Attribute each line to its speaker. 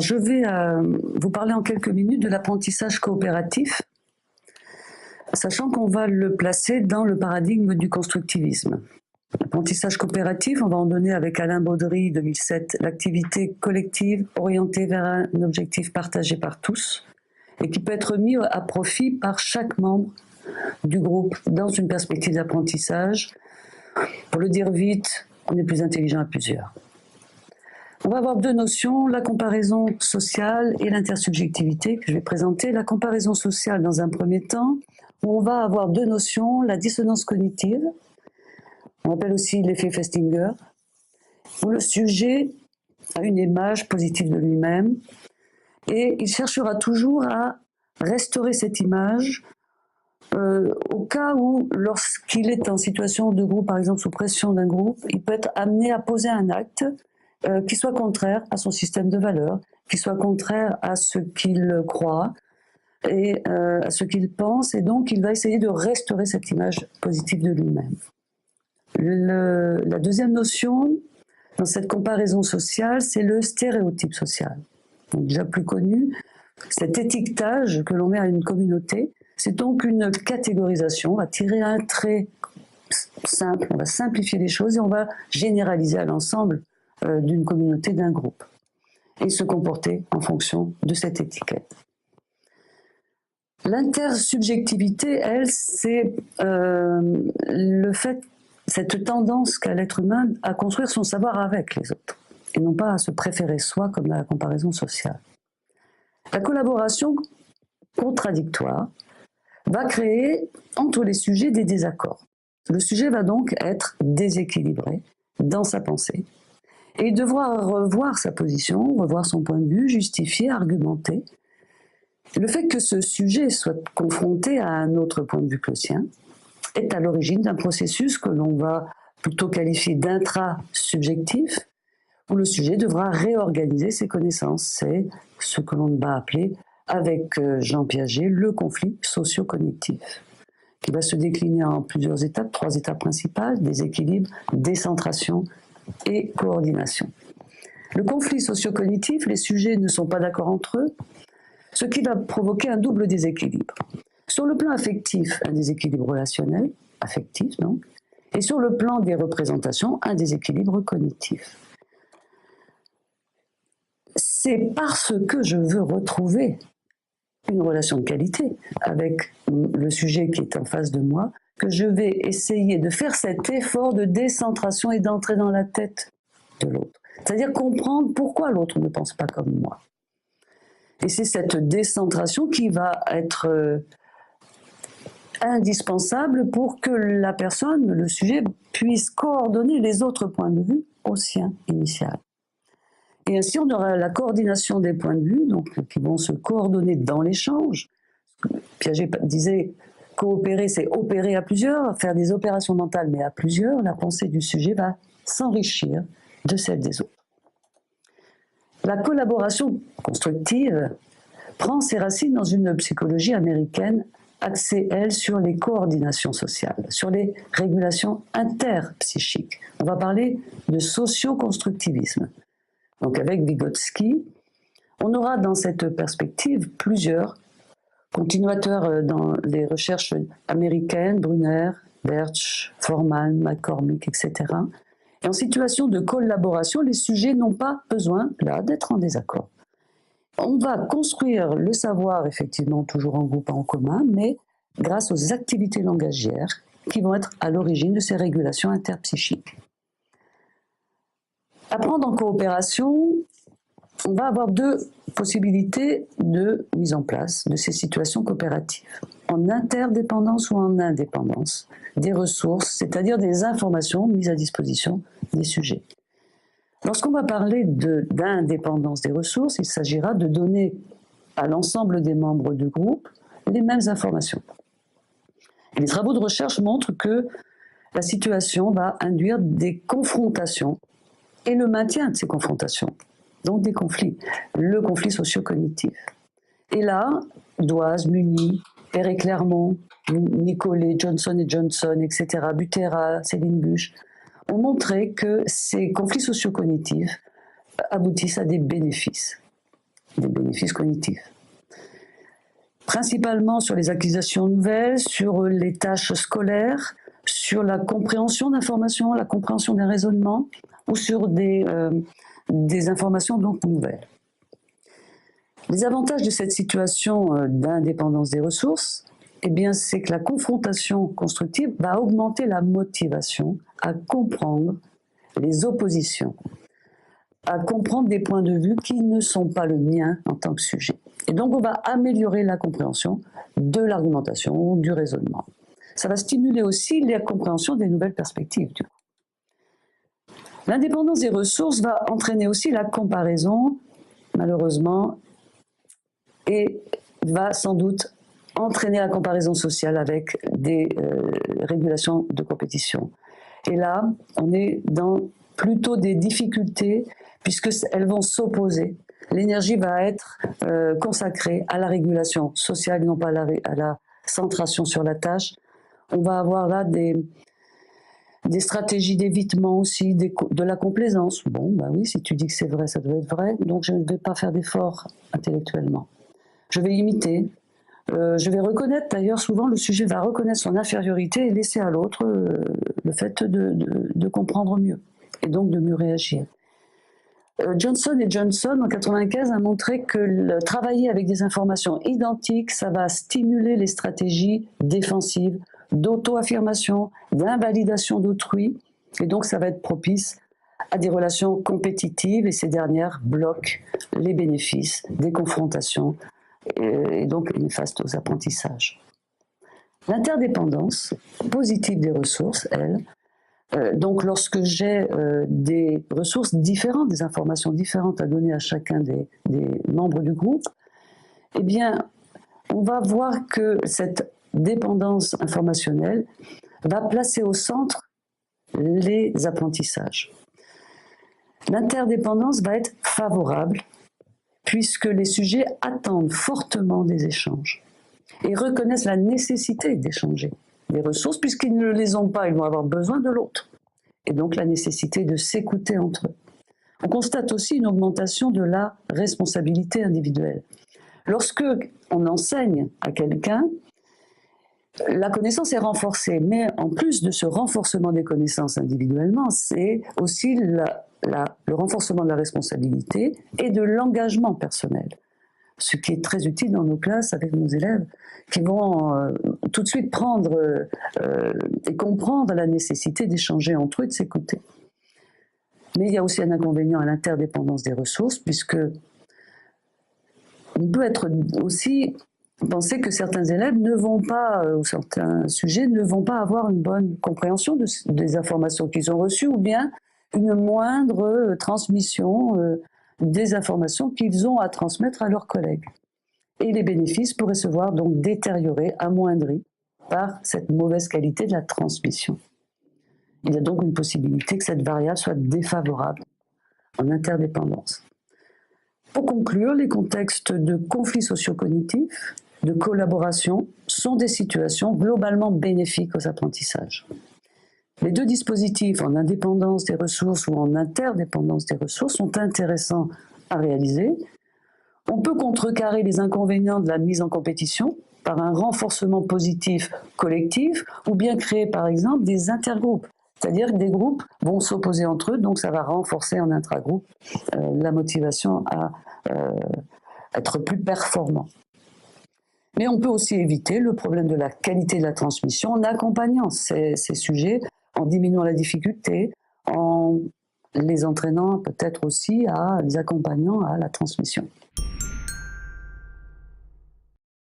Speaker 1: je vais vous parler en quelques minutes de l'apprentissage coopératif, sachant qu'on va le placer dans le paradigme du constructivisme. L'apprentissage coopératif, on va en donner avec Alain Baudry, 2007, l'activité collective orientée vers un objectif partagé par tous et qui peut être mis à profit par chaque membre du groupe dans une perspective d'apprentissage. Pour le dire vite, on est plus intelligent à plusieurs. On va avoir deux notions, la comparaison sociale et l'intersubjectivité que je vais présenter. La comparaison sociale dans un premier temps, où on va avoir deux notions, la dissonance cognitive, on appelle aussi l'effet Festinger, où le sujet a une image positive de lui-même et il cherchera toujours à restaurer cette image au cas où, lorsqu'il est en situation de groupe, par exemple sous pression d'un groupe, il peut être amené à poser un acte qui soit contraire à son système de valeurs, qui soit contraire à ce qu'il croit et à ce qu'il pense, et donc il va essayer de restaurer cette image positive de lui-même. La deuxième notion dans cette comparaison sociale, c'est le stéréotype social. Donc déjà plus connu, cet étiquetage que l'on met à une communauté, c'est donc une catégorisation, on va tirer un trait simple, on va simplifier les choses et on va généraliser à l'ensemble d'une communauté, d'un groupe, et se comporter en fonction de cette étiquette. L'intersubjectivité, elle, c'est le fait, cette tendance qu'a l'être humain à construire son savoir avec les autres, et non pas à se préférer soi comme dans la comparaison sociale. La collaboration contradictoire va créer entre les sujets des désaccords. Le sujet va donc être déséquilibré dans sa pensée, et il devra revoir sa position, revoir son point de vue, justifier, argumenter. Le fait que ce sujet soit confronté à un autre point de vue que le sien est à l'origine d'un processus que l'on va plutôt qualifier d'intrasubjectif, où le sujet devra réorganiser ses connaissances. C'est ce que l'on va appeler, avec Jean Piaget, le conflit socio-cognitif, qui va se décliner en plusieurs étapes, 3 étapes principales: déséquilibre, décentration et coordination. Le conflit socio-cognitif, les sujets ne sont pas d'accord entre eux, ce qui va provoquer un double déséquilibre. Sur le plan affectif, un déséquilibre relationnel, affectif donc, et sur le plan des représentations, un déséquilibre cognitif. C'est parce que je veux retrouver une relation de qualité avec le sujet qui est en face de moi que je vais essayer de faire cet effort de décentration et d'entrer dans la tête de l'autre. C'est-à-dire comprendre pourquoi l'autre ne pense pas comme moi. Et c'est cette décentration qui va être indispensable pour que la personne, le sujet, puisse coordonner les autres points de vue au sien initial. Et ainsi, on aura la coordination des points de vue, donc, qui vont se coordonner dans l'échange. Piaget disait, coopérer, c'est opérer à plusieurs, faire des opérations mentales, mais à plusieurs. La pensée du sujet va s'enrichir de celle des autres. La collaboration constructive prend ses racines dans une psychologie américaine axée, elle, sur les coordinations sociales, sur les régulations interpsychiques. On va parler de socio-constructivisme. Donc avec Vygotsky, on aura dans cette perspective plusieurs continuateurs dans les recherches américaines, Brunner, Birch, Forman, McCormick, etc. Et en situation de collaboration, les sujets n'ont pas besoin, là, d'être en désaccord. On va construire le savoir, effectivement, toujours en groupe, en commun, mais grâce aux activités langagières qui vont être à l'origine de ces régulations interpsychiques. Apprendre en coopération, on va avoir deux possibilités de mise en place de ces situations coopératives. En interdépendance ou en indépendance des ressources, c'est-à-dire des informations mises à disposition des sujets. Lorsqu'on va parler d'indépendance des ressources, il s'agira de donner à l'ensemble des membres du groupe les mêmes informations. Et les travaux de recherche montrent que la situation va induire des confrontations et le maintien de ces confrontations, donc des conflits, le conflit socio-cognitif. Et là, Doise, Muni, Perret Clermont, Nicolet, Johnson et Johnson, etc., Butera, Céline Buche, ont montré que ces conflits socio-cognitifs aboutissent à des bénéfices. des bénéfices cognitifs. Principalement sur les acquisitions nouvelles, sur les tâches scolaires, sur la compréhension d'informations, la compréhension des raisonnements, ou sur des informations donc nouvelles. Les avantages de cette situation d'indépendance des ressources, eh bien, c'est que la confrontation constructive va augmenter la motivation à comprendre les oppositions, à comprendre des points de vue qui ne sont pas le mien en tant que sujet. Et donc, on va améliorer la compréhension de l'argumentation, du raisonnement. Ça va stimuler aussi la compréhension des nouvelles perspectives, du coup. L'indépendance des ressources va entraîner aussi la comparaison, malheureusement, et va sans doute entraîner la comparaison sociale avec des régulations de compétition. Et là, on est dans plutôt des difficultés, puisqu'elles vont s'opposer. L'énergie va être consacrée à la régulation sociale, non pas à la centration sur la tâche. On va avoir là des stratégies d'évitement aussi, de la complaisance. Bon, bah oui, si tu dis que c'est vrai, ça doit être vrai, donc je ne vais pas faire d'efforts intellectuellement. Je vais imiter. Je vais reconnaître, d'ailleurs, souvent le sujet va reconnaître son infériorité et laisser à l'autre le fait de comprendre mieux, et donc de mieux réagir. Johnson et Johnson, en 1995, a montré que travailler avec des informations identiques, ça va stimuler les stratégies défensives, d'auto-affirmation, d'invalidation d'autrui, et donc ça va être propice à des relations compétitives, et ces dernières bloquent les bénéfices des confrontations, et donc néfastes aux apprentissages. L'interdépendance positive des ressources, elle, donc lorsque j'ai des ressources différentes, des informations différentes à donner à chacun des membres du groupe, eh bien, on va voir que cette dépendance informationnelle va placer au centre les apprentissages. L'interdépendance va être favorable puisque les sujets attendent fortement des échanges et reconnaissent la nécessité d'échanger des ressources, puisqu'ils ne les ont pas, ils vont avoir besoin de l'autre. Et donc la nécessité de s'écouter entre eux. On constate aussi une augmentation de la responsabilité individuelle. Lorsque on enseigne à quelqu'un, la connaissance est renforcée, mais en plus de ce renforcement des connaissances individuellement, c'est aussi le renforcement de la responsabilité et de l'engagement personnel. Ce qui est très utile dans nos classes avec nos élèves qui vont tout de suite prendre et comprendre la nécessité d'échanger entre eux et de s'écouter. Mais il y a aussi un inconvénient à l'interdépendance des ressources, puisque on peut être aussi penser que certains élèves ne vont pas, ou certains sujets ne vont pas avoir une bonne compréhension des informations qu'ils ont reçues, ou bien une moindre transmission des informations qu'ils ont à transmettre à leurs collègues. Et les bénéfices pourraient se voir donc détériorés, amoindris par cette mauvaise qualité de la transmission. Il y a donc une possibilité que cette variable soit défavorable en interdépendance. Pour conclure, les contextes de conflits socio-cognitifs, de collaboration, sont des situations globalement bénéfiques aux apprentissages. Les deux dispositifs, en indépendance des ressources ou en interdépendance des ressources, sont intéressants à réaliser. On peut contrecarrer les inconvénients de la mise en compétition par un renforcement positif collectif, ou bien créer par exemple des intergroupes. C'est-à-dire que des groupes vont s'opposer entre eux, donc ça va renforcer en intragroupe la motivation à être plus performant. Mais on peut aussi éviter le problème de la qualité de la transmission en accompagnant ces sujets, en diminuant la difficulté, en les entraînant peut-être aussi les accompagnant à la transmission.